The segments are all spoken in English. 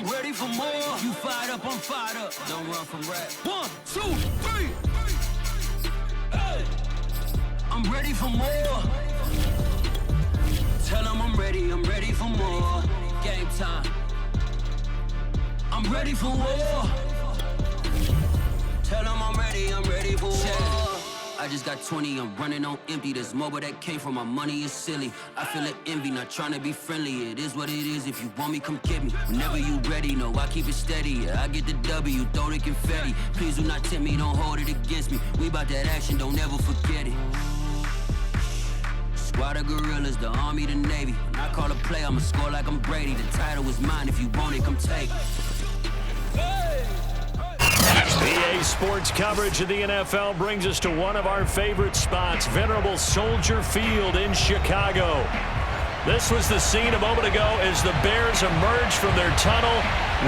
I'm ready for more. You fired up, I'm fired up. Don't run from rap. 1, 2, 3. Hey. I'm ready for more. Tell them I'm ready for more. Game time. I'm ready for war. Tell them I'm ready for war. I just got 20, I'm running on empty. This mobile that came from my money is silly. I feel it envy, not trying to be friendly. It is what it is, if you want me, come get me. Whenever you ready, no, I keep it steady. Yeah, I get the W, throw the confetti. Please do not tempt me, don't hold it against me. We bout that action, don't ever forget it. Squad of gorillas, the army, the navy. When I call a play, I'ma score like I'm Brady. The title is mine, if you want it, come take it. EA Sports coverage of the NFL brings us to one of our favorite spots, venerable Soldier Field in Chicago. This was the scene a moment ago as the Bears emerged from their tunnel.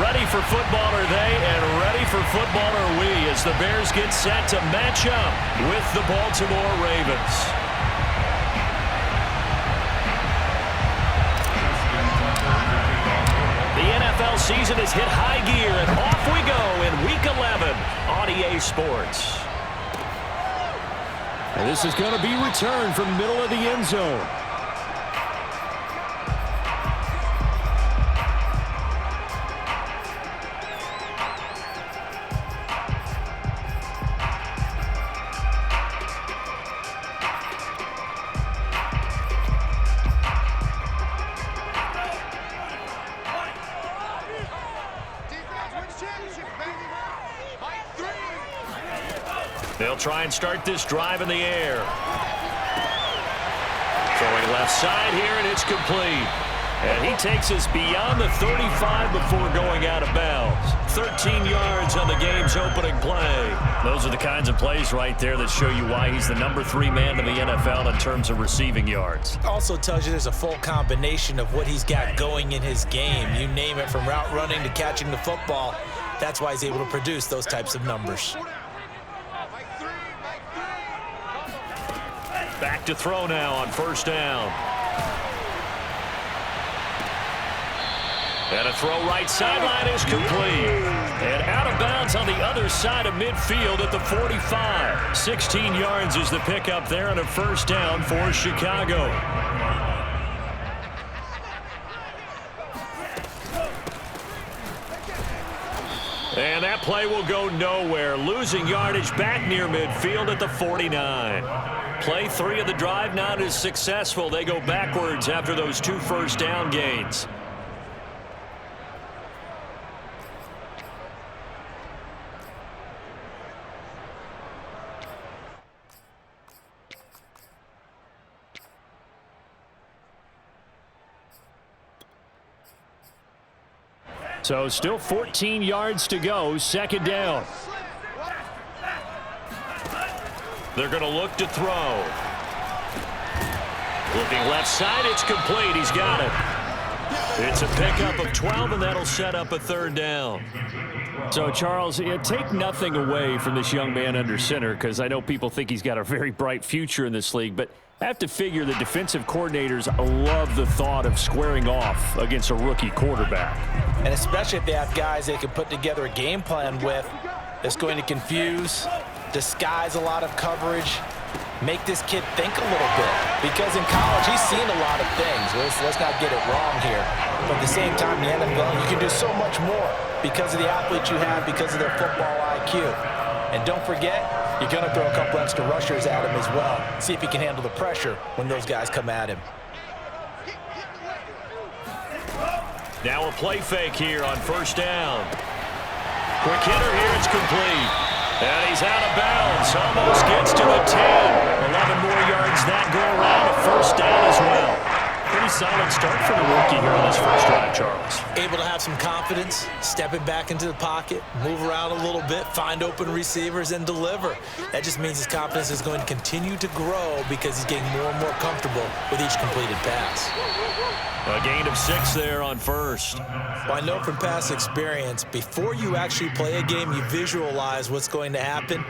Ready for football are they, and ready for football are we, as the Bears get set to match up with the Baltimore Ravens. The NFL season has hit high gear, and off we go in Week 11 on EA Sports. And this is going to be returned from middle of the end zone. They'll try and start this drive in the air. Throwing left side here, and it's complete. And he takes us beyond the 35 before going out of bounds. 13 yards on the game's opening play. Those are the kinds of plays right there that show you why he's the number 3 man in the NFL in terms of receiving yards. Also tells you there's a full combination of what he's got going in his game. You name it, from route running to catching the football. That's why he's able to produce those types of numbers. Back to throw now on first down. And a throw right sideline is complete. And out of bounds on the other side of midfield at the 45. 16 yards is the pickup there, and a first down for Chicago. And that play will go nowhere. Losing yardage back near midfield at the 49. Play 3 of the drive not as successful. They go backwards after those 2 first down gains. So still 14 yards to go, second down. They're going to look to throw. Looking left side, it's complete. He's got it. It's a pickup of 12, and that'll set up a third down. So, Charles, take nothing away from this young man under center, because I know people think he's got a very bright future in this league, but I have to figure the defensive coordinators love the thought of squaring off against a rookie quarterback. And especially if they have guys they can put together a game plan with that's going to confuse, disguise a lot of coverage, make this kid think a little bit. Because in college, he's seen a lot of things. Let's not get it wrong here. But at the same time, in the NFL, you can do so much more because of the athletes you have, because of their football IQ. And don't forget, you're going to throw a couple extra rushers at him as well. See if he can handle the pressure when those guys come at him. Now a play fake here on first down. Quick hitter here, it's complete. And he's out of bounds. Almost gets to the 10. 11 more yards that go around. A first down as well. Pretty solid start for the rookie here on this first drive, Charles. Able to have some confidence, stepping back into the pocket, move around a little bit, find open receivers, and deliver. That just means his confidence is going to continue to grow because he's getting more and more comfortable with each completed pass. A gain of 6 there on first. Well, I know from past experience, before you actually play a game, you visualize what's going to happen.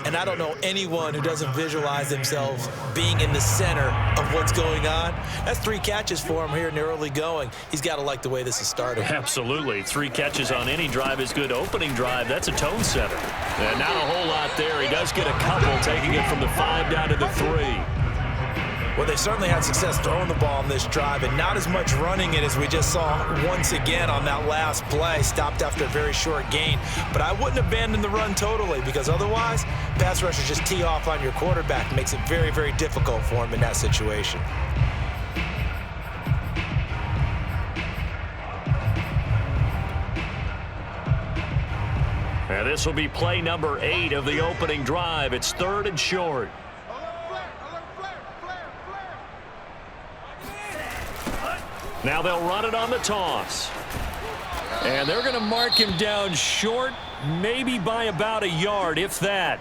And I don't know anyone who doesn't visualize themselves being in the center of what's going on. That's 3 catches catches for him here in the early going. He's got to like the way this is starting. Absolutely. 3 catches on any drive is good. Opening drive, that's a tone setter. And not a whole lot there. He does get a couple, taking it from the 5 down to the 3. Well, they certainly had success throwing the ball on this drive, and not as much running it as we just saw once again on that last play. Stopped after a very short gain. But I wouldn't abandon the run totally, because otherwise, pass rushers just tee off on your quarterback. Makes it very, very difficult for him in that situation. And this will be play number 8 of the opening drive. It's 3rd and short. Now they'll run it on the toss. And they're going to mark him down short, maybe by about a yard, if that.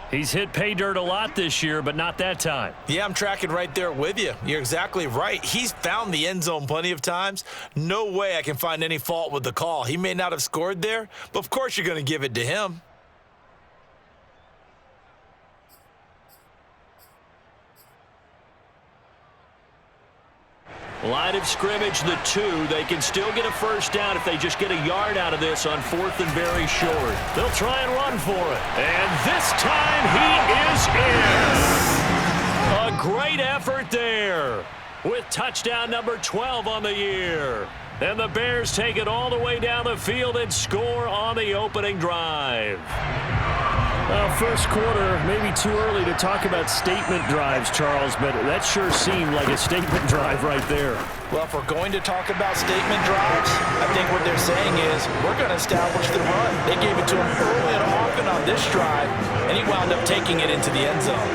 He's hit pay dirt a lot this year, but not that time. Yeah, I'm tracking right there with you. You're exactly right. He's found the end zone plenty of times. No way I can find any fault with the call. He may not have scored there, but of course you're going to give it to him. Line of scrimmage, the 2. They can still get a first down if they just get a yard out of this on 4th and very short. They'll try and run for it. And this time he is in. A great effort there with touchdown number 12 on the year. And the Bears take it all the way down the field and score on the opening drive. Well, first quarter, maybe too early to talk about statement drives, Charles, but that sure seemed like a statement drive right there. Well, if we're going to talk about statement drives, I think what they're saying is we're going to establish the run. They gave it to him early and often on this drive, and he wound up taking it into the end zone.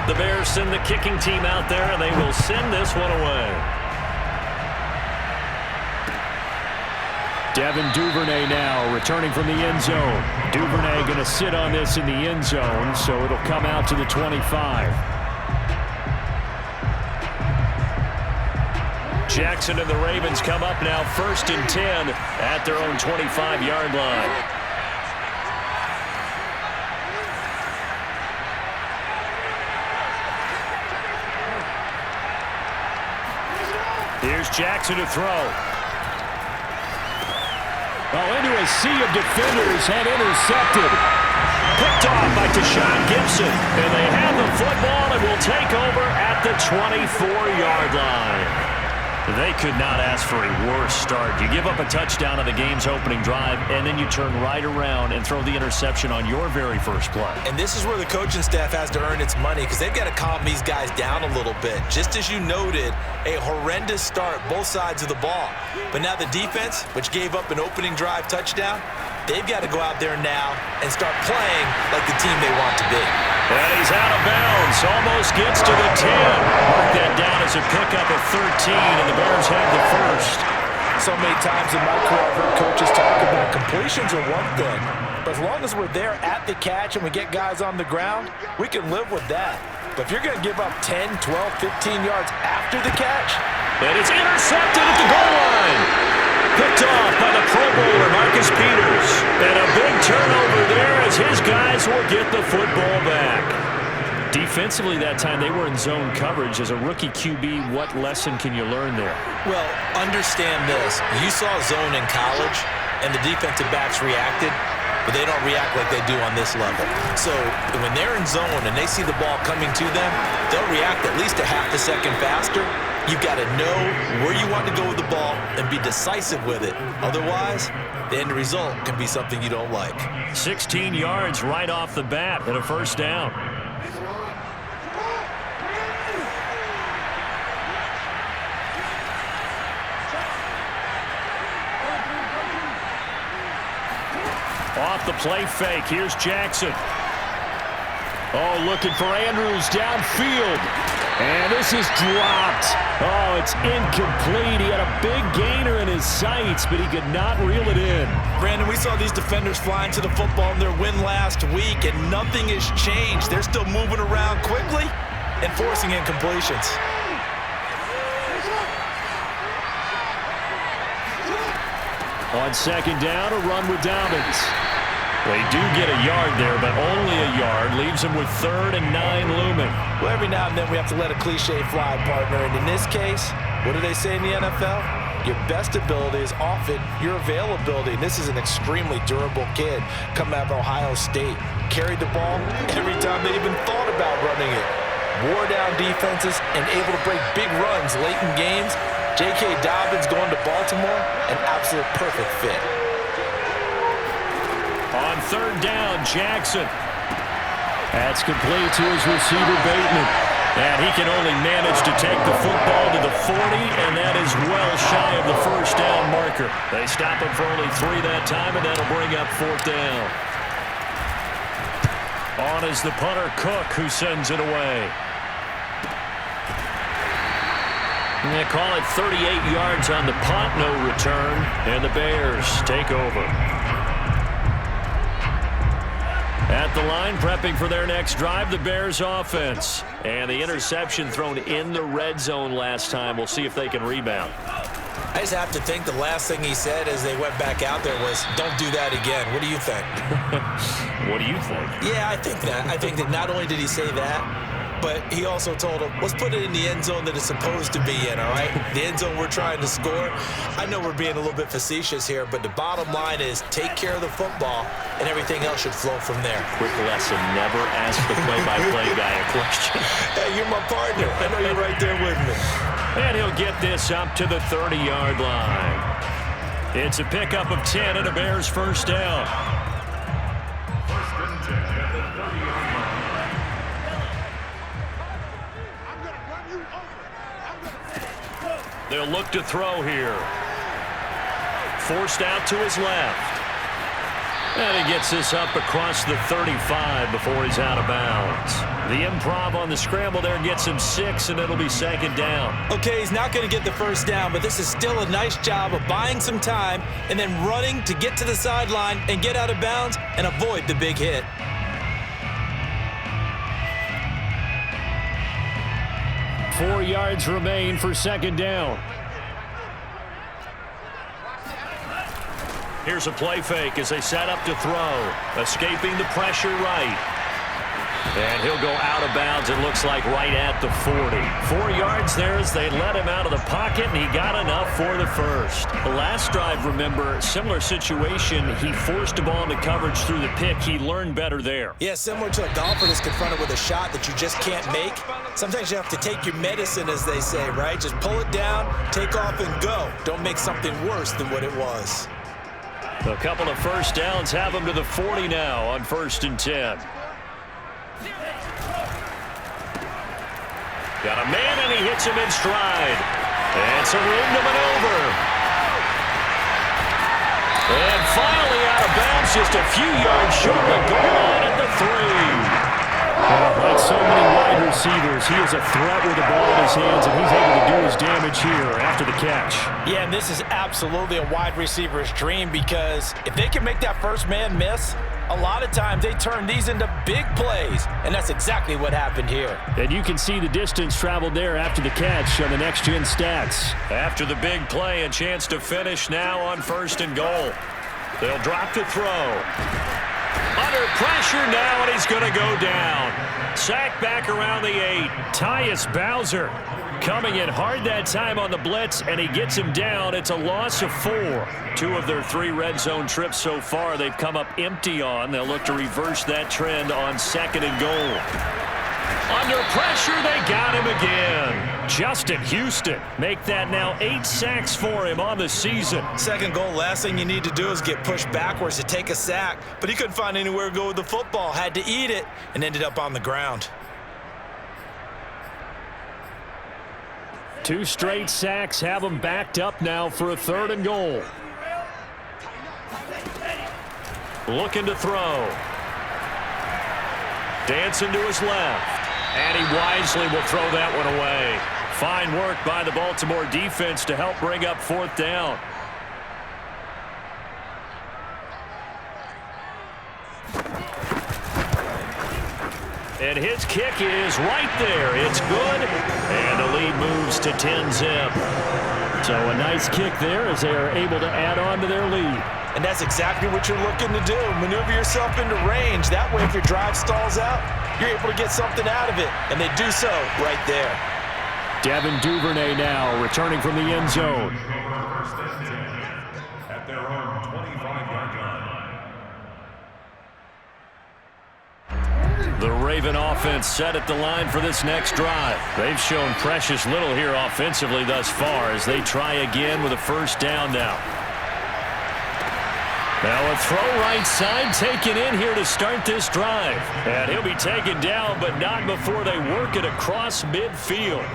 The Bears send the kicking team out there, and they will send this one away. Devin Duvernay now returning from the end zone. Duvernay going to sit on this in the end zone, so it'll come out to the 25. Jackson and the Ravens come up now 1st and 10 at their own 25-yard line. Here's Jackson to throw. Well, into a sea of defenders and intercepted. Picked off by Deshaun Gibson. And they have the football and will take over at the 24-yard line. They could not ask for a worse start. You give up a touchdown on the game's opening drive, and then you turn right around and throw the interception on your very first play. And this is where the coaching staff has to earn its money, because they've got to calm these guys down a little bit. Just as you noted, a horrendous start, both sides of the ball. But now the defense, which gave up an opening drive touchdown, they've got to go out there now and start playing like the team they want to be. And he's out of bounds. Almost gets to the 10. Mark that down as a pickup of 13, and the Bears have the first. So many times in my career, I've heard coaches talk about completions are one thing, but as long as we're there at the catch and we get guys on the ground, we can live with that. But if you're going to give up 10, 12, 15 yards after the catch, and it's intercepted at the goal line. Picked off by the Pro Bowler, Marcus Peters. And a big turnover there as his guys will get the football back. Defensively that time, they were in zone coverage. As a rookie QB, what lesson can you learn there? Well, understand this. You saw zone in college, and the defensive backs reacted, but they don't react like they do on this level. So when they're in zone and they see the ball coming to them, they'll react at least a half a second faster. You've got to know where you want to go with the ball and be decisive with it. Otherwise, the end result can be something you don't like. 16 yards right off the bat and a first down. Off the play fake. Here's Jackson. Oh, looking for Andrews downfield. And this is dropped. Oh, it's incomplete. He had a big gainer in his sights, but he could not reel it in. Brandon, we saw these defenders flying to the football in their win last week, and nothing has changed. They're still moving around quickly and forcing incompletions. On second down, a run with Dobbins. They do get a yard there, but only a yard. Leaves them with 3rd and 9 looming. Well, every now and then we have to let a cliche fly, partner. And in this case, what do they say in the NFL? Your best ability is often your availability. And this is an extremely durable kid coming out of Ohio State. Carried the ball every time they even thought about running it. Wore down defenses and able to break big runs late in games. J.K. Dobbins going to Baltimore, an absolute perfect fit. On 3rd down, Jackson. That's complete to his receiver, Bateman. And he can only manage to take the football to the 40, and that is well shy of the 1st down marker. They stop him for only 3 that time, and that'll bring up 4th down. On is the punter, Cook, who sends it away. And they call it 38 yards on the punt, no return, and the Bears take over. At the line, prepping for their next drive, the Bears offense. And the interception thrown in the red zone last time. We'll see if they can rebound. I just have to think the last thing he said as they went back out there was, don't do that again. What do you think? What do you think? Yeah, I think that. I think that not only did he say that, but he also told him, let's put it in the end zone that it's supposed to be in, all right? The end zone we're trying to score. I know we're being a little bit facetious here, but the bottom line is take care of the football, and everything else should flow from there. Quick lesson, never ask the play-by-play guy a question. Hey, you're my partner. I know you're right there with me. And he'll get this up to the 30-yard line. It's a pickup of 10 and a Bears 1st down. They'll look to throw here. Forced out to his left. And he gets this up across the 35 before he's out of bounds. The improv on the scramble there gets him 6, and it'll be 2nd down. Okay, he's not going to get the 1st down, but this is still a nice job of buying some time and then running to get to the sideline and get out of bounds and avoid the big hit. Four yards remain for 2nd down. Here's a play fake as they set up to throw. Escaping the pressure right. And he'll go out of bounds, it looks like, right at the 40. 4 yards there as they let him out of the pocket, and he got enough for the 1st. The last drive, remember, similar situation. He forced the ball into coverage through the pick. He learned better there. Yeah, similar to a golfer that's confronted with a shot that you just can't make. Sometimes you have to take your medicine, as they say, right? Just pull it down, take off, and go. Don't make something worse than what it was. A couple of 1st downs have him to the 40 now on 1st and 10. Got a man, and he hits him in stride. And some room to maneuver. And finally out of bounds, just a few yards short of goal line at the 3. Like so many wide receivers, he is a threat with the ball in his hands, and he's able to do his damage here after the catch. Yeah, and this is absolutely a wide receiver's dream, because if they can make that first man miss, a lot of times they turn these into big plays, and that's exactly what happened here. And you can see the distance traveled there after the catch on the next-gen stats. After the big play, a chance to finish now on 1st and goal. They'll drop to throw. Under pressure now, and he's going to go down. Sacked back around the 8. Tyus Bowser coming in hard that time on the blitz, and he gets him down. It's a loss of 4. 2 of their 3 red zone trips so far they've come up empty on. They'll look to reverse that trend on 2nd and goal. Under pressure, they got him again. Justin Houston make that now 8 sacks for him on the season. 2nd goal, last thing you need to do is get pushed backwards to take a sack, but he couldn't find anywhere to go with the football, had to eat it, and ended up on the ground. 2 straight sacks have him backed up now for a 3rd and goal. Looking to throw. Dancing to his left. And he wisely will throw that one away. Fine work by the Baltimore defense to help bring up 4th down. And his kick is right there. It's good. And the lead moves to 10-zip. So a nice kick there as they are able to add on to their lead. And that's exactly what you're looking to do. Maneuver yourself into range. That way, if your drive stalls out, you're able to get something out of it. And they do so right there. Devin Duvernay now returning from the end zone. At their own 25-yard line. The Raven offense set at the line for this next drive. They've shown precious little here offensively thus far as they try again with a first down now. Now a throw right side taken in here to start this drive. And he'll be taken down, but not before they work it across midfield.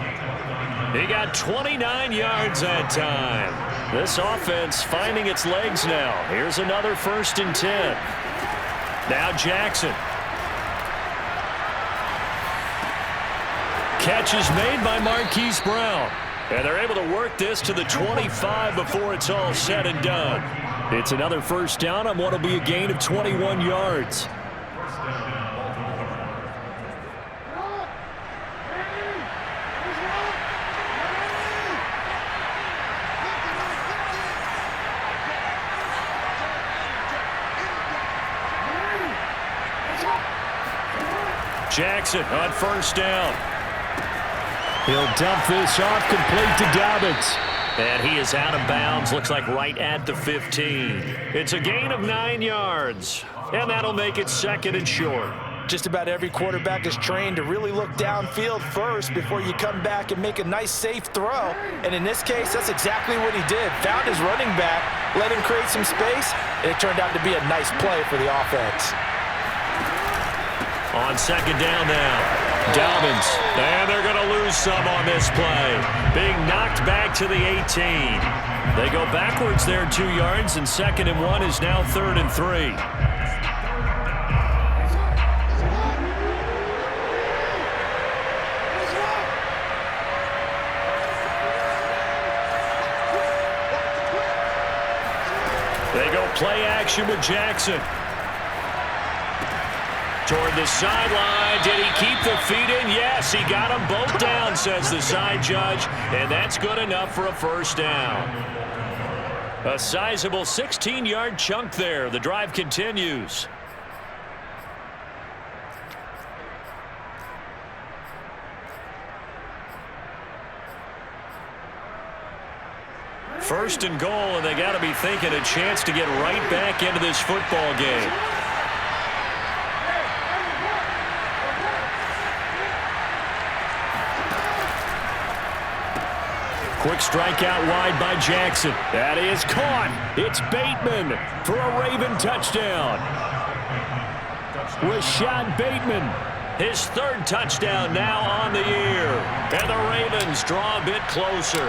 He got 29 yards that time. This offense finding its legs now. Here's another 1st and 10. Now Jackson. Catch is made by Marquise Brown. And they're able to work this to the 25 before it's all said and done. It's another first down on what will be a gain of 21 yards. Jackson on first down. He'll dump this off complete to Dobbins. And he is out of bounds, looks like right at the 15. It's a gain of 9 yards, and that'll make it 2nd and short. Just about every quarterback is trained to really look downfield first before you come back and make a nice, safe throw. And in this case, that's exactly what he did. Found his running back, let him create some space, and it turned out to be a nice play for the offense. On 2nd down now. Dobbins, and they're going to lose some on this play. Being knocked back to the 18. They go backwards there 2 yards, and 2nd and 1 is now 3rd and 3. They go play action with Jackson. Toward the sideline. Did he keep the feet in? Yes, he got them both down, says the side judge. And that's good enough for a first down. A sizable 16-yard chunk there. The drive continues. First and goal, and they got to be thinking a chance to get right back into this football game. Quick strike out wide by Jackson. That is caught. It's Bateman for a Raven touchdown. Rashad Bateman, his 3rd touchdown now on the year. And the Ravens draw a bit closer.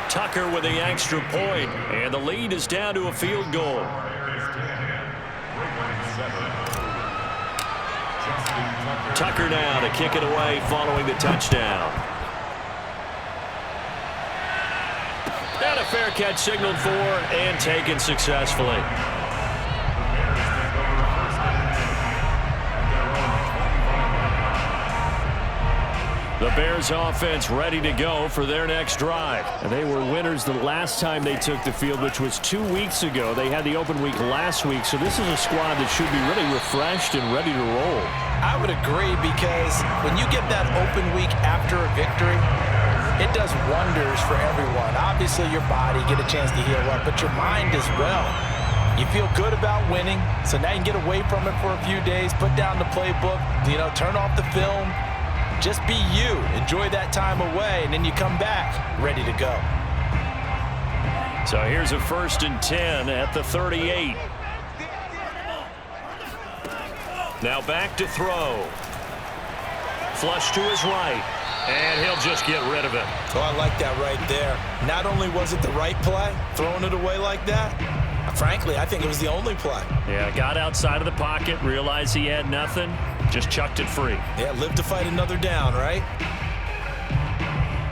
Tucker with the extra point, and the lead is down to a field goal. Tucker now to kick it away following the touchdown. And a fair catch signaled for and taken successfully. The Bears offense ready to go for their next drive. And they were winners the last time they took the field, which was 2 weeks ago. They had the open week last week, so this is a squad that should be really refreshed and ready to roll. I would agree, because when you get that open week after a victory, it does wonders for everyone. Obviously, your body get a chance to heal up, but your mind as well. You feel good about winning, so now you can get away from it for a few days, put down the playbook, turn off the film. Just be you. Enjoy that time away, and then you come back ready to go. So here's a 1st and 10 at the 38. Now back to throw. Flush to his right, and he'll just get rid of it. Oh, I like that right there. Not only was it the right play, throwing it away like that, frankly, I think it was the only play. Yeah, got outside of the pocket, realized he had nothing, just chucked it free. Yeah, live to fight another down, right?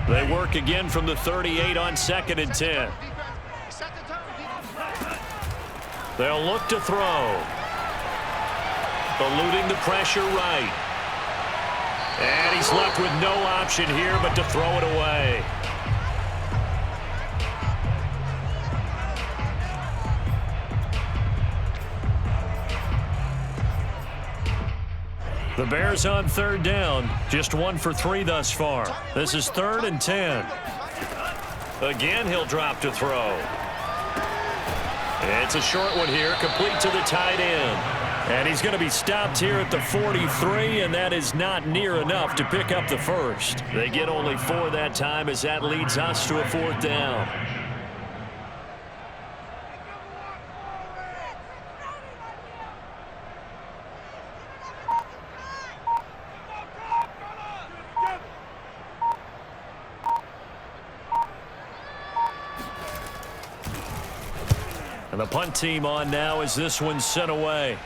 They work again from the 38 on 2nd and 10. They'll look to throw. Eluding the pressure right. And he's left with no option here but to throw it away. The Bears on third down, just 1 for 3 thus far. This is 3rd and 10. Again, he'll drop to throw. It's a short one here, complete to the tight end. And he's going to be stopped here at the 43, and that is not near enough to pick up the first. They get only 4 that time as that leads us to a 4th down. And the punt team on now as this one's sent away.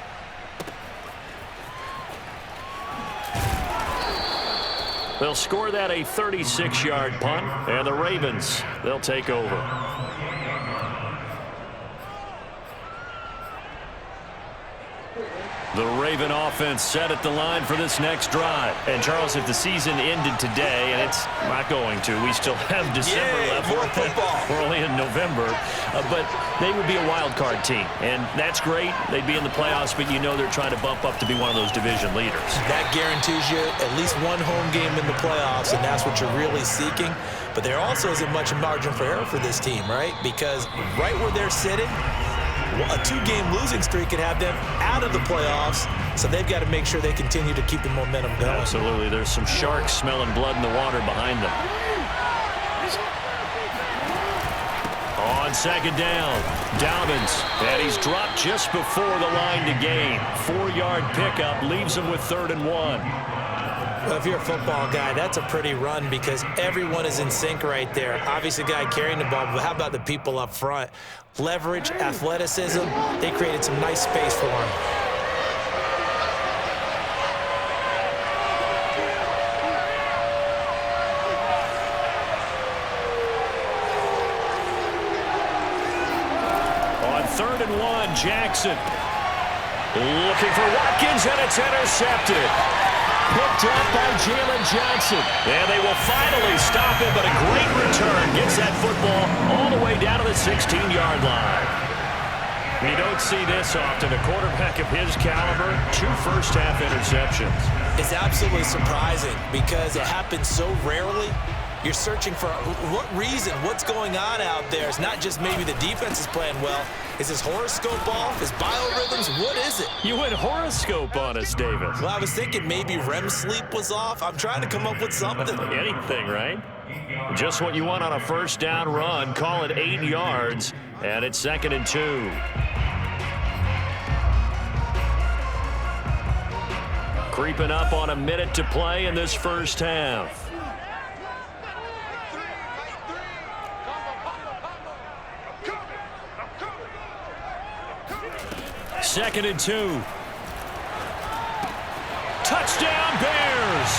They'll score that a 36-yard punt, and the Ravens, they'll take over. The Raven offense set at the line for this next drive. And, Charles, if the season ended today, and it's not going to, we still have December left. More football. We're only in November. But they would be a wild card team. And that's great. They'd be in the playoffs, but you know they're trying to bump up to be one of those division leaders. That guarantees you at least one home game in the playoffs, and that's what you're really seeking. But there also isn't much margin for error for this team, right? Because right where they're sitting, a 2-game losing streak could have them out of the playoffs, so they've got to make sure they continue to keep the momentum going. Absolutely. There's some sharks smelling blood in the water behind them. On second down, Dobbins, and he's dropped just before the line to gain. 4-yard pickup leaves him with 3rd and 1. Well, if you're a football guy, that's a pretty run because everyone is in sync right there. Obviously, the guy carrying the ball, but how about the people up front? Leverage, athleticism, they created some nice space for him. On 3rd and 1, Jackson looking for Watkins, and it's intercepted. Picked up by Jalen Johnson. And they will finally stop him, but a great return. Gets that football all the way down to the 16-yard line. You don't see this often. A quarterback of his caliber, 2 first-half interceptions. It's absolutely surprising because it happens so rarely. You're searching for what reason, what's going on out there. It's not just maybe the defense is playing well. Is his horoscope off? His biorhythms? What is it? You went horoscope on us, David. Well, I was thinking maybe REM sleep was off. I'm trying to come up with something. Anything, right? Just what you want on a first down run. Call it 8 yards, and it's 2nd and 2. Creeping up on a minute to play in this first half. 2nd and 2. Touchdown, Bears!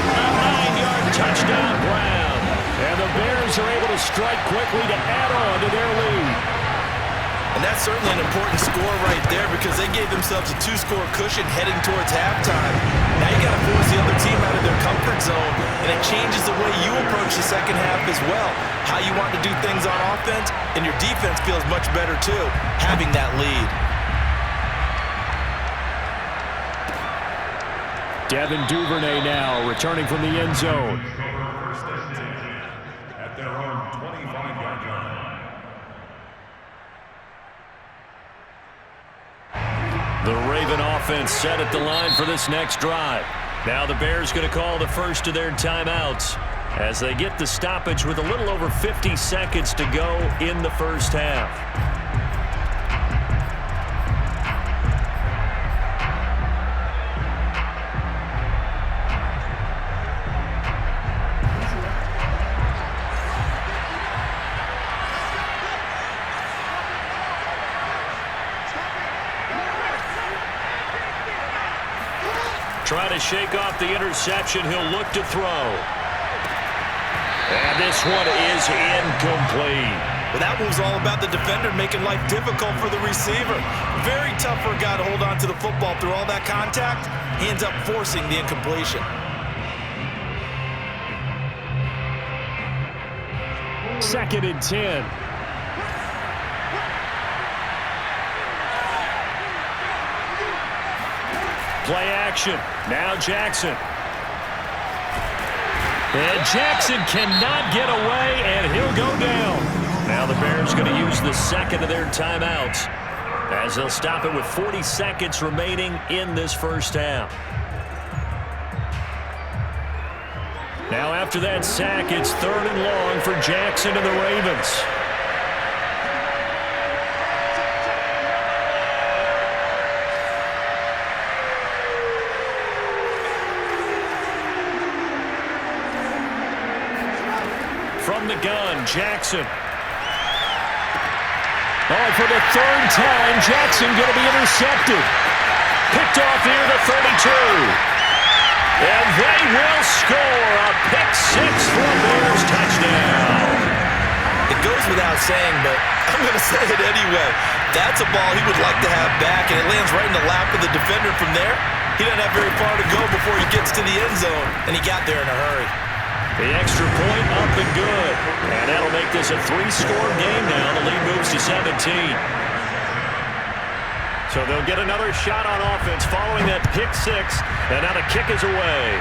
A 9-yard touchdown, Brown. And the Bears are able to strike quickly to add on to their lead. And that's certainly an important score right there because they gave themselves a 2-score cushion heading towards halftime. Now you got to force the other team out of their comfort zone, and it changes the way you approach the second half as well. How you want to do things on offense, and your defense feels much better too, having that lead. Devin Duvernay now returning from the end zone. At their own 25-yard line. The Raven offense set at the line for this next drive. Now the Bears going to call the first of their timeouts as they get the stoppage with a little over 50 seconds to go in the first half. Trying to shake off the interception. He'll look to throw. And this one is incomplete. But that move's all about the defender making life difficult for the receiver. Very tough for a guy to hold on to the football through all that contact. He ends up forcing the incompletion. Second and 10. Play action. Now Jackson. And Jackson cannot get away, and he'll go down. Now the Bears going to use the second of their timeouts as they'll stop it with 40 seconds remaining in this first half. Now after that sack, it's 3rd and long for Jackson and the Ravens. From the gun, Jackson. Oh, for the 3rd time, Jackson going to be intercepted. Picked off near the 32. And they will score a pick-6 for a Bears touchdown. It goes without saying, but I'm going to say it anyway. That's a ball he would like to have back, and it lands right in the lap of the defender from there. He doesn't have very far to go before he gets to the end zone, and he got there in a hurry. The extra point up and good. And that'll make this a 3-score game now. The lead moves to 17. So they'll get another shot on offense following that pick-6. And now the kick is away.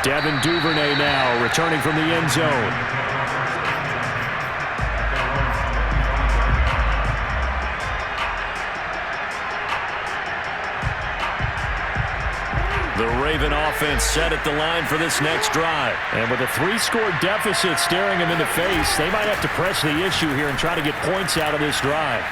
Devin Duvernay now returning from the end zone. The Raven offense set at the line for this next drive. And with a 3-score deficit staring him in the face, they might have to press the issue here and try to get points out of this drive.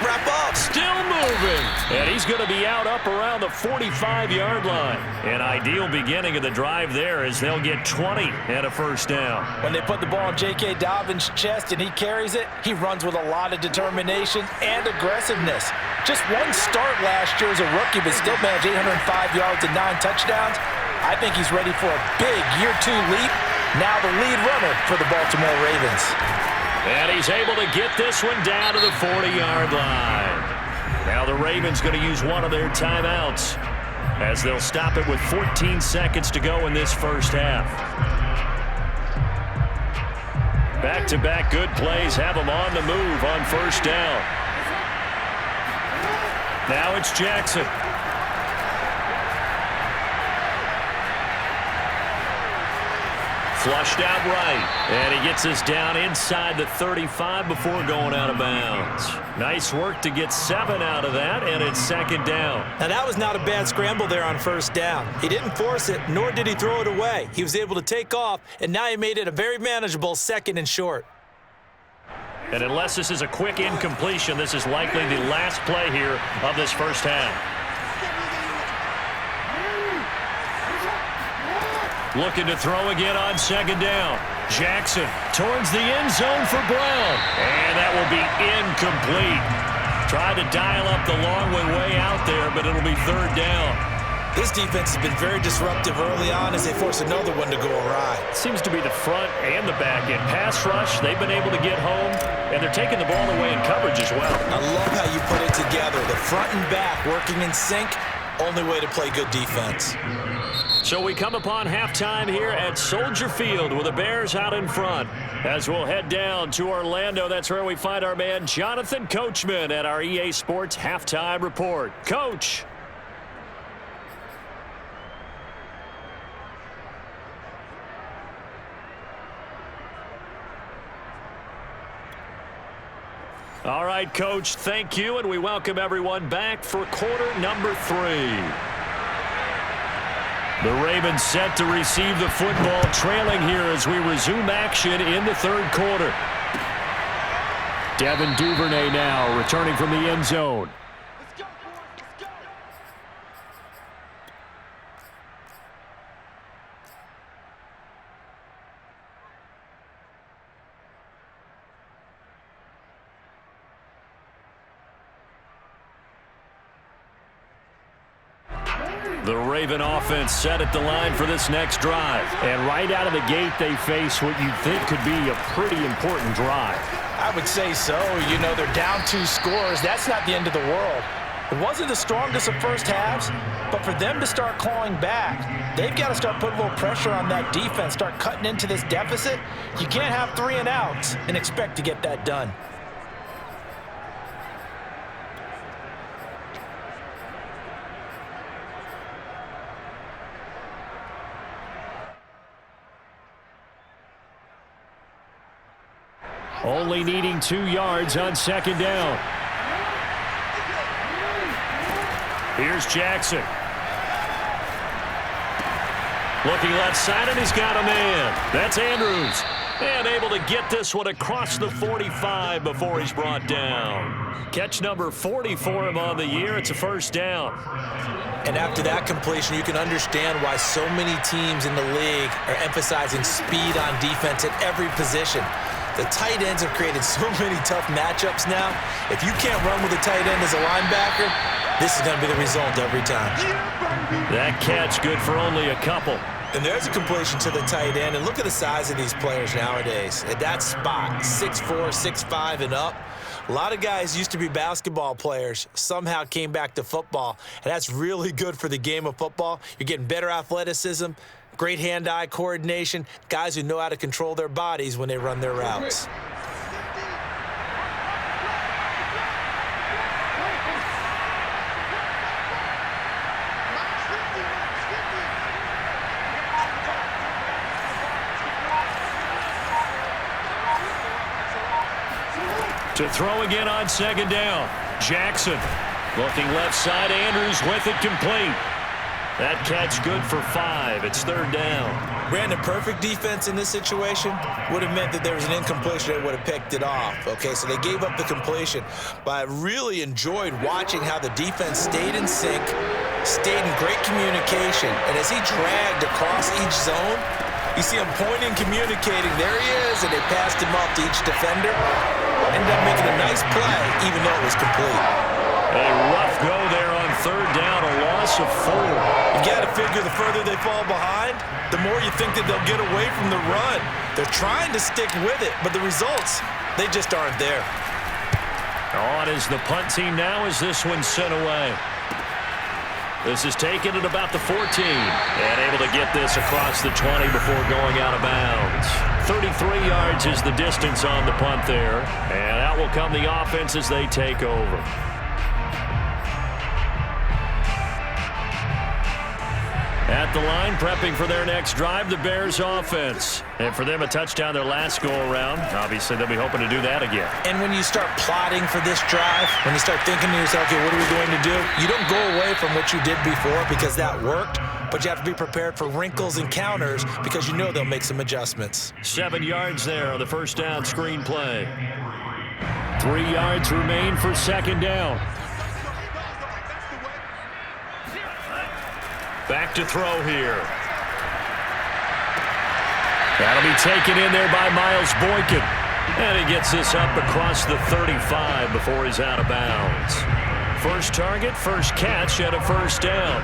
Wrap up. Still moving. And he's going to be out up around the 45-yard line. An ideal beginning of the drive there as they'll get 20 and a first down. When they put the ball in J.K. Dobbins' chest and he carries it, he runs with a lot of determination and aggressiveness. Just one start last year as a rookie, but still managed 805 yards and 9 touchdowns. I think he's ready for a big year 2 leap. Now the lead runner for the Baltimore Ravens. And he's able to get this one down to the 40-yard line. Now the Ravens going to use one of their timeouts as they'll stop it with 14 seconds to go in this first half. Back-to-back good plays have them on the move on first down. Now it's Jackson. Flushed out right. And he gets us down inside the 35 before going out of bounds. Nice work to get 7 out of that, and it's second down. Now that was not a bad scramble there on first down. He didn't force it, nor did he throw it away. He was able to take off, and now he made it a very manageable 2nd and short. And unless this is a quick incompletion, this is likely the last play here of this first half. Looking to throw again on second down. Jackson towards the end zone for Brown. And that will be incomplete. Tried to dial up the long way out there, but it'll be 3rd down. This defense has been very disruptive early on as they force another one to go awry. Seems to be the front and the back end. Pass rush, they've been able to get home, and they're taking the ball away in coverage as well. I love how you put it together. The front and back working in sync, only way to play good defense. So we come upon halftime here at Soldier Field with the Bears out in front. As we'll head down to Orlando, that's where we find our man Jonathan Coachman at our EA Sports Halftime Report. Coach. All right, Coach, thank you, and we welcome everyone back for quarter number 3. The Ravens set to receive the football, trailing here as we resume action in the 3rd quarter. Devin Duvernay now returning from the end zone. The Raven offense set at the line for this next drive. And right out of the gate, they face what you'd think could be a pretty important drive. I would say so. You know, they're down 2 scores. That's not the end of the world. It wasn't the strongest of first halves, but for them to start clawing back, they've got to start putting a little pressure on that defense, start cutting into this deficit. You can't have 3 and outs and expect to get that done. Only needing 2 yards on second down. Here's Jackson. Looking left side, and he's got a man. That's Andrews. And able to get this one across the 45 before he's brought down. Catch number 40 for him on the year. It's a first down. And after that completion, you can understand why so many teams in the league are emphasizing speed on defense at every position. The tight ends have created so many tough matchups now. If you can't run with a tight end as a linebacker, this is going to be the result every time. That catch good for only a couple. And there's a completion to the tight end. And look at the size of these players nowadays. At that spot, 6'4", 6'5", and up. A lot of guys used to be basketball players, somehow came back to football. And that's really good for the game of football. You're getting better athleticism, great hand-eye coordination, guys who know how to control their bodies when they run their routes. To throw again on second down. Jackson looking left side. Andrews with it complete. That catch good for 5. It's third down. Brandon, perfect defense in this situation would have meant that there was an incompletion. They would have picked it off. Okay, so they gave up the completion. But I really enjoyed watching how the defense stayed in sync, stayed in great communication. And as he dragged across each zone, you see him pointing, communicating. There he is, and they passed him up to each defender. Ended up making a nice play, even though it was complete. A rough go there on third down, a loss of 4. You got to figure the further they fall behind, the more you think that they'll get away from the run. They're trying to stick with it, but the results, they just aren't there. On is the punt team now as this one's sent away. This is taken at about the 14. And able to get this across the 20 before going out of bounds. 33 yards is the distance on the punt there. And out will come the offense as they take over. At the line, prepping for their next drive, the Bears offense. And for them, a touchdown their last go-around. Obviously, they'll be hoping to do that again. And when you start plotting for this drive, when you start thinking to yourself, okay, what are we going to do? You don't go away from what you did before because that worked, but you have to be prepared for wrinkles and counters because you know they'll make some adjustments. 7 yards there on the first down screen play. 3 yards remain for second down. Back to throw here. That'll be taken in there by Miles Boykin. And he gets this up across the 35 before he's out of bounds. First target, first catch at a first down.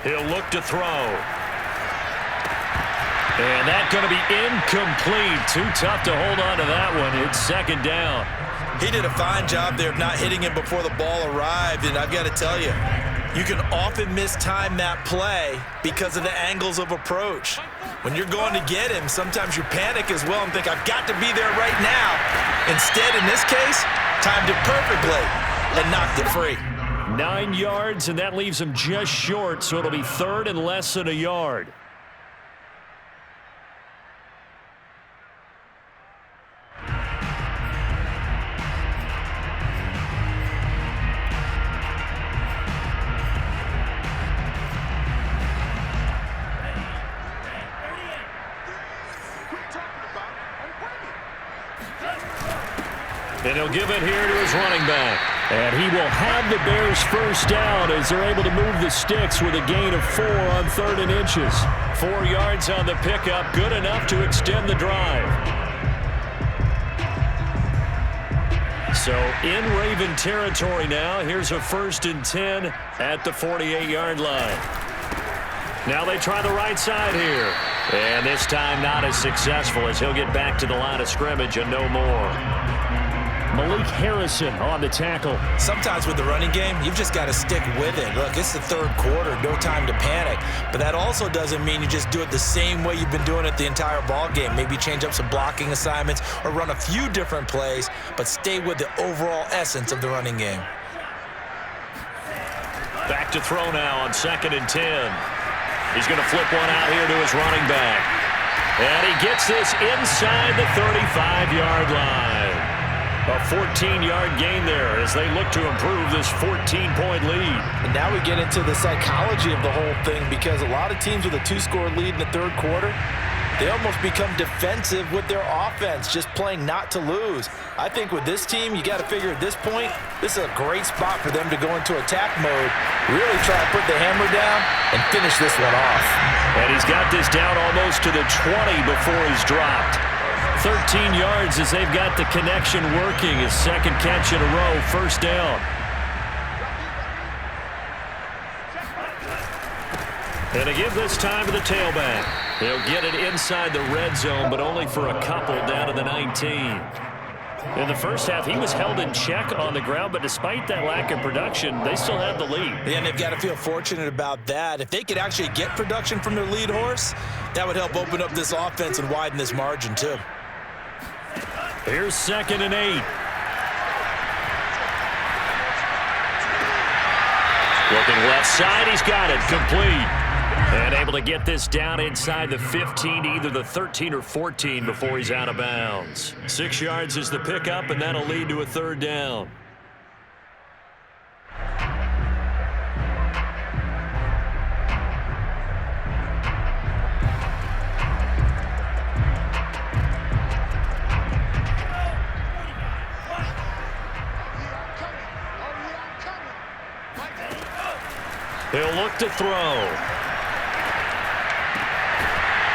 He'll look to throw. And that's going to be incomplete. Too tough to hold on to that one. It's second down. He did a fine job there of not hitting him before the ball arrived, and I've got to tell you, you can often mistime that play because of the angles of approach. When you're going to get him, sometimes you panic as well and think, I've got to be there right now. Instead, in this case, timed it perfectly and knocked it free. 9 yards, and that leaves him just short, so it'll be third and less than a yard. And he'll give it here to his running back. And he will have the Bears first down as they're able to move the sticks with a gain of 4 on 3rd and inches. 4 yards on the pickup, good enough to extend the drive. So in Raven territory now. Here's a 1st and 10 at the 48-yard line. Now they try the right side here. And this time not as successful as he'll get back to the line of scrimmage and no more. Malik Harrison on the tackle. Sometimes with the running game, you've just got to stick with it. Look, it's the 3rd quarter, no time to panic. But that also doesn't mean you just do it the same way you've been doing it the entire ball game. Maybe change up some blocking assignments or run a few different plays, but stay with the overall essence of the running game. Back to throw now on 2nd and 10. He's going to flip one out here to his running back. And he gets this inside the 35-yard line. A 14-yard gain there as they look to improve this 14-point lead. And now we get into the psychology of the whole thing, because a lot of teams with a 2-score lead in the 3rd quarter, they almost become defensive with their offense, just playing not to lose. I think with this team, you got to figure at this point, this is a great spot for them to go into attack mode, really try to put the hammer down and finish this one off. And he's got this down almost to the 20 before he's dropped. 13 yards as they've got the connection working. His 2nd catch in a row, 1st down. And a give this time to the tailback. He'll get it inside the red zone, but only for a couple down to the 19. In the first half, he was held in check on the ground, but despite that lack of production, they still have the lead. Yeah, and they've got to feel fortunate about that. If they could actually get production from their lead horse, that would help open up this offense and widen this margin too. Here's 2nd and 8. Looking left side, he's got it, complete. And able to get this down inside the 15, either the 13 or 14 before he's out of bounds. 6 yards is the pickup, and that'll lead to a 3rd down. He'll look to throw.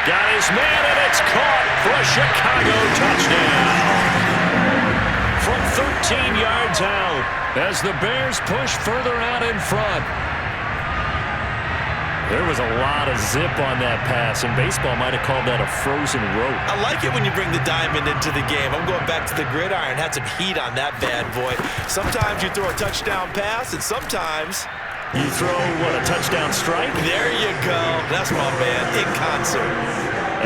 Got his man, and it's caught for a Chicago touchdown. From 13 yards out as the Bears push further out in front. There was a lot of zip on that pass, and baseball might have called that a frozen rope. I like it when you bring the diamond into the game. I'm going back to the gridiron. Had some heat on that bad boy. Sometimes you throw a touchdown pass, and sometimes you throw, what, a touchdown strike? There you go. That's my man, in concert.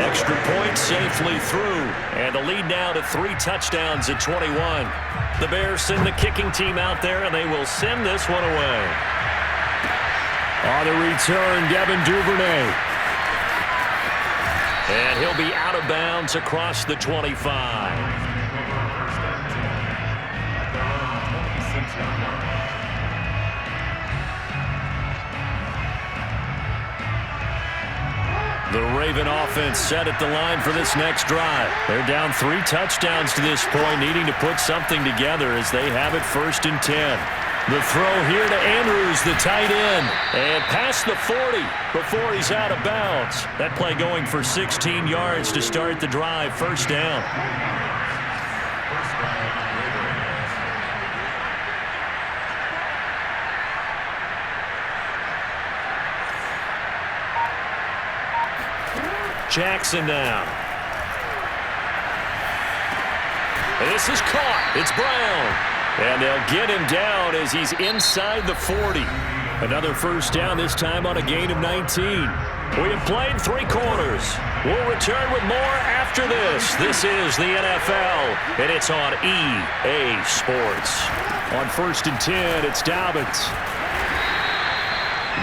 Extra point safely through. And the lead now to 3 touchdowns at 21. The Bears send the kicking team out there, and they will send this one away. On the return, Devin Duvernay. And he'll be out of bounds across the 25. The Raven offense set at the line for this next drive. They're down 3 touchdowns to this point, needing to put something together as they have it 1st and 10. The throw here to Andrews, the tight end, and past the 40 before he's out of bounds. That play going for 16 yards to start the drive, 1st down. Jackson now. This is caught. It's Brown. And they'll get him down as he's inside the 40. Another 1st down, this time on a gain of 19. We have played 3 quarters. We'll return with more after this. This is the NFL, and it's on EA Sports. On 1st and 10, it's Dobbins.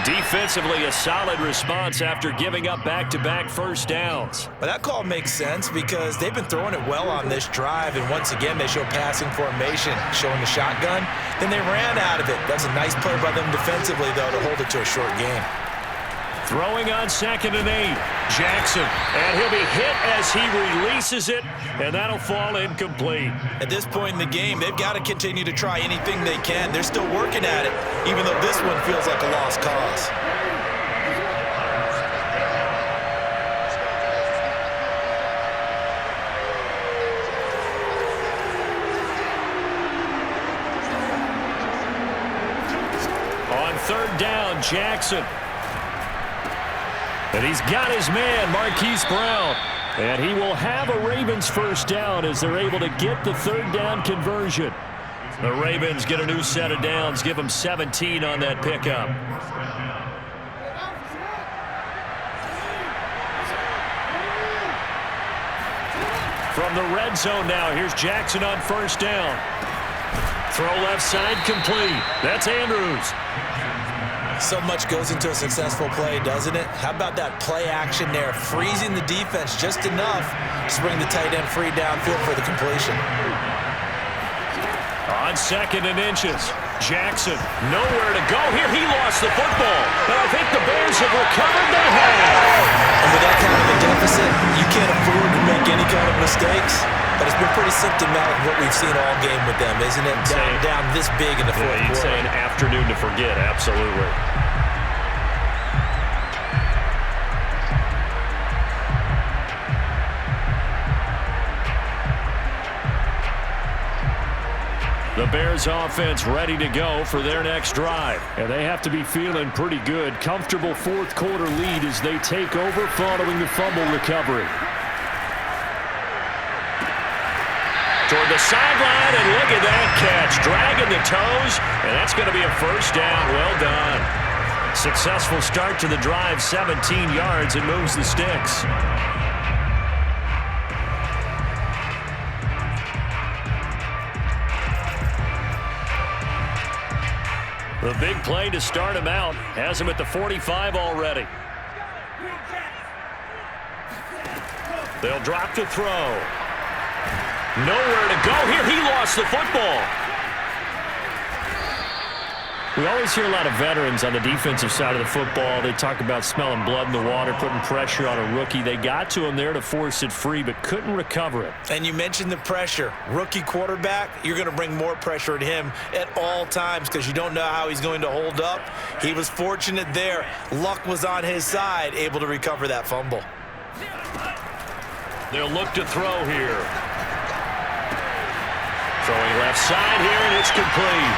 Defensively, a solid response after giving up back-to-back 1st downs. But that call makes sense because they've been throwing it well on this drive, and once again, they show passing formation, showing the shotgun. Then they ran out of it. That's a nice play by them defensively, though, to hold it to a short game. Throwing on 2nd and 8, Jackson. And he'll be hit as he releases it, and that'll fall incomplete. At this point in the game, they've got to continue to try anything they can. They're still working at it, even though this one feels like a lost cause. third down. Jackson. And he's got his man, Marquise Brown. And he will have a Ravens first down as they're able to get the third down conversion. The Ravens get a new set of downs, give them 17 on that pickup. From the red zone now, here's Jackson on first down. Throw left side complete. That's Andrews. So much goes into a successful play, doesn't it? How about that play action there, freezing the defense just enough to bring the tight end free downfield for the completion. On second and inches, Jackson, nowhere to go here. He lost the football, but I think the Bears have recovered. They have. And with that kind of a deficit, you can't afford to make any kind of mistakes. But it's been pretty symptomatic of what we've seen all game with them, isn't it? Down this big in the fourth quarter. You'd say an afternoon to forget, absolutely. The Bears offense ready to go for their next drive. And they have to be feeling pretty good. Comfortable fourth quarter lead as they take over following the fumble recovery. Toward the sideline, and look at that catch. Dragging the toes, and that's going to be a first down. Well done. Successful start to the drive, 17 yards, and moves the sticks. The big play to start him out has him at the 45 already. They'll drop to throw. Nowhere to go here. He lost the football. We always hear a lot of veterans on the defensive side of the football. They talk about smelling blood in the water, putting pressure on a rookie. They got to him there to force it free, but couldn't recover it. And you mentioned the pressure. Rookie quarterback, you're going to bring more pressure at him at all times because you don't know how he's going to hold up. He was fortunate there. Luck was on his side, able to recover that fumble. They'll look to throw here. Throwing left side here, and it's complete.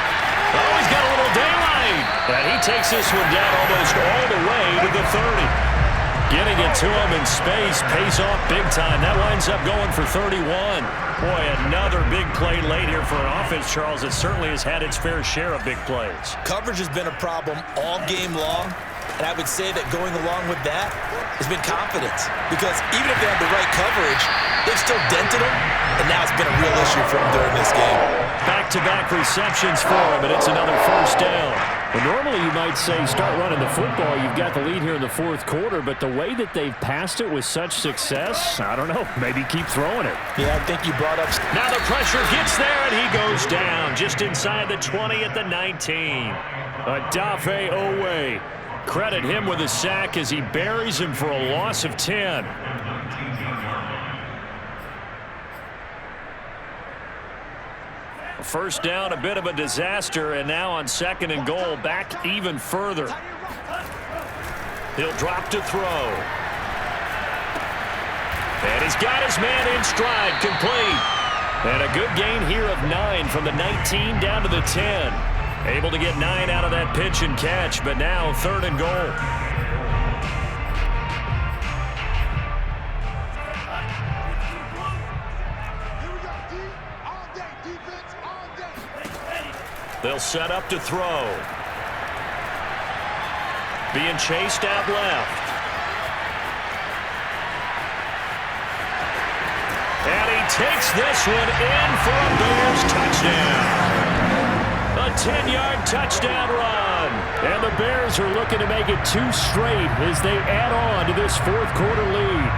Oh, he's got a little daylight. And he takes this one down almost all the way to the 30. Getting it to him in space pays off big time. That winds up going for 31. Boy, another big play late here for an offense, Charles, that certainly has had its fair share of big plays. Coverage has been a problem all game long. And I would say that going along with that has been confidence. Because even if they have the right coverage, they've still dented them. And now it's been a real issue for them during this game. Back-to-back receptions for him, and it's another first down. Well, normally you might say start running the football. You've got the lead here in the fourth quarter, but the way that they've passed it with such success, I don't know, maybe keep throwing it. Yeah, I think you brought up... Now the pressure gets there, and he goes down just inside the 20 at the 19. Adafe Owe. Credit him with a sack as he buries him for a loss of 10. First down, a bit of a disaster, and now on second and goal, back even further. He'll drop to throw. And he's got his man in stride, complete. And a good gain here of 9 from the 19 down to the 10. Able to get 9 out of that pitch and catch, but now third and goal. They'll set up to throw. Being chased out left. And he takes this one in for a Bears touchdown. A 10-yard touchdown run. And the Bears are looking to make it 2 straight as they add on to this fourth quarter lead.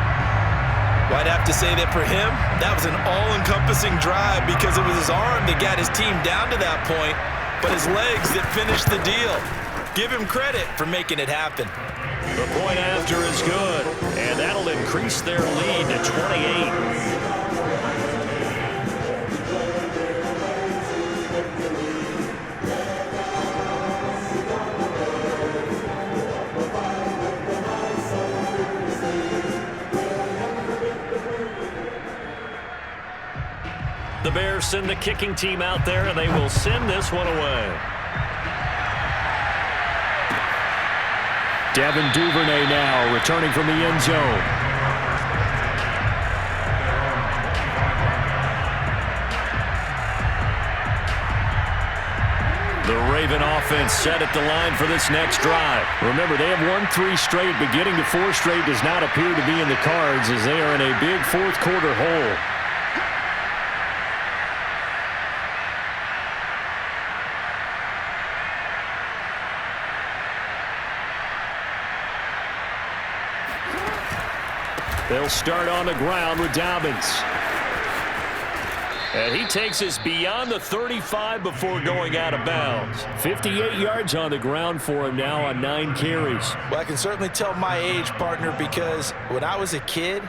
Well, I'd have to say that for him, that was an all-encompassing drive because it was his arm that got his team down to that point, but his legs that finished the deal. Give him credit for making it happen. The point after is good, and that'll increase their lead to 28. The Bears send the kicking team out there, and they will send this one away. Devin Duvernay now returning from the end zone. The Raven offense set at the line for this next drive. Remember, they have won 3 straight, but getting to 4 straight does not appear to be in the cards as they are in a big fourth-quarter hole. They'll start on the ground with Dobbins. And he takes us beyond the 35 before going out of bounds. 58 yards on the ground for him now on 9 carries. Well, I can certainly tell my age, partner, because when I was a kid,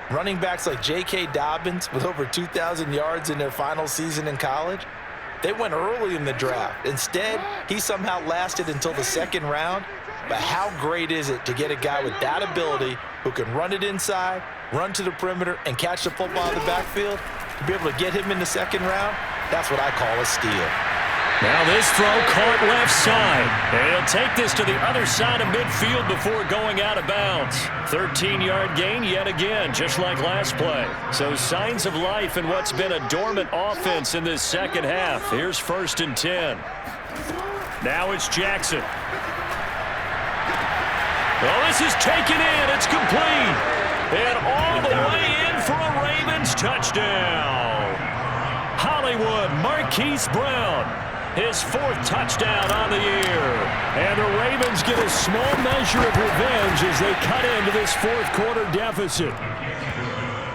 running backs like J.K. Dobbins with over 2,000 yards in their final season in college, they went early in the draft. Instead, he somehow lasted until the 2nd round. But how great is it to get a guy with that ability who can run it inside, run to the perimeter, and catch the football in the backfield? To be able to get him in the 2nd round, that's what I call a steal. Now this throw caught left side. And he'll take this to the other side of midfield before going out of bounds. 13-yard gain yet again, just like last play. So signs of life in what's been a dormant offense in this second half. Here's 1st and 10. Now it's Jackson. Well, this is taken in. It's complete. And all the way in for a Ravens touchdown. Hollywood Marquise Brown, his 4th touchdown on the year. And the Ravens get a small measure of revenge as they cut into this 4th-quarter deficit.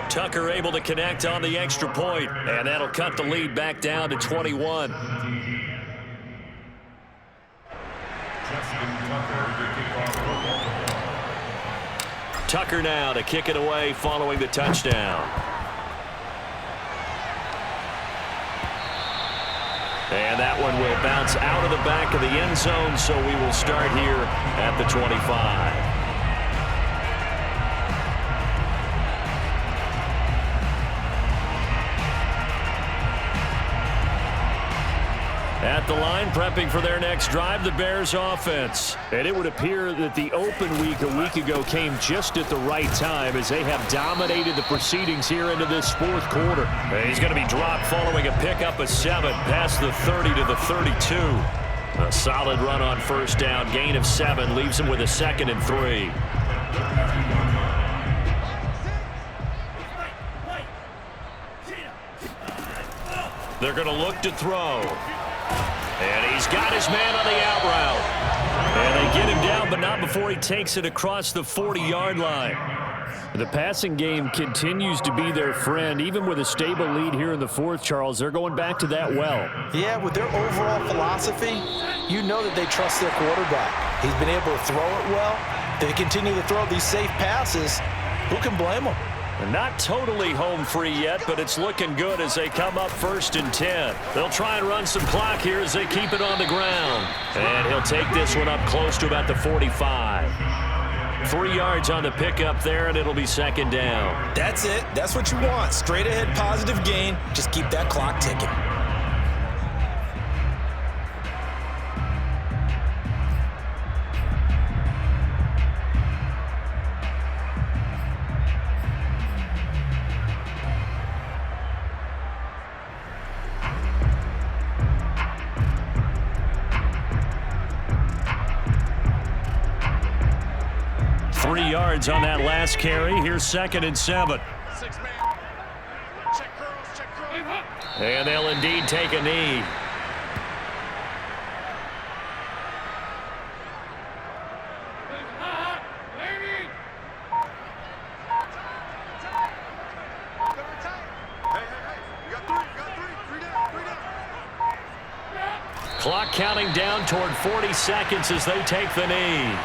Tucker able to connect on the extra point, and that'll cut the lead back down to 21. Tucker now to kick it away following the touchdown. And that one will bounce out of the back of the end zone, so we will start here at the 25. At the line, prepping for their next drive, the Bears offense. And it would appear that the open week a week ago came just at the right time as they have dominated the proceedings here into this 4th quarter. And he's going to be dropped following a pickup of 7 past the 30 to the 32. A solid run on 1st down, gain of 7, leaves him with a 2nd and 3. They're going to look to throw. And he's got his man on the out route. And they get him down, but not before he takes it across the 40-yard line. The passing game continues to be their friend. Even with a stable lead here in the 4th, Charles, they're going back to that well. Yeah, with their overall philosophy, you know that they trust their quarterback. He's been able to throw it well. They continue to throw these safe passes. Who can blame them? Not totally home free yet, but it's looking good as they come up 1st and 10. They'll try and run some clock here as they keep it on the ground. And he'll take this one up close to about the 45. 3 yards on the pickup there, and it'll be 2nd down. That's it. That's what you want. Straight ahead positive gain. Just keep that clock ticking. On that last carry. Here's 2nd and 7. And they'll indeed take a knee. Clock counting down toward 40 seconds as they take the knee.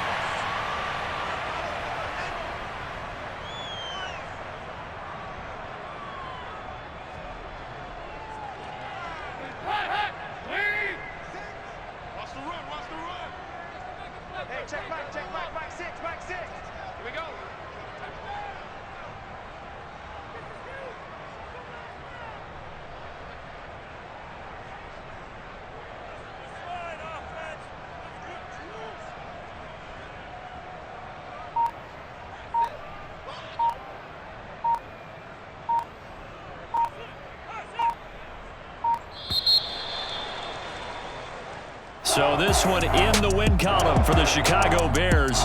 So this one in the win column for the Chicago Bears.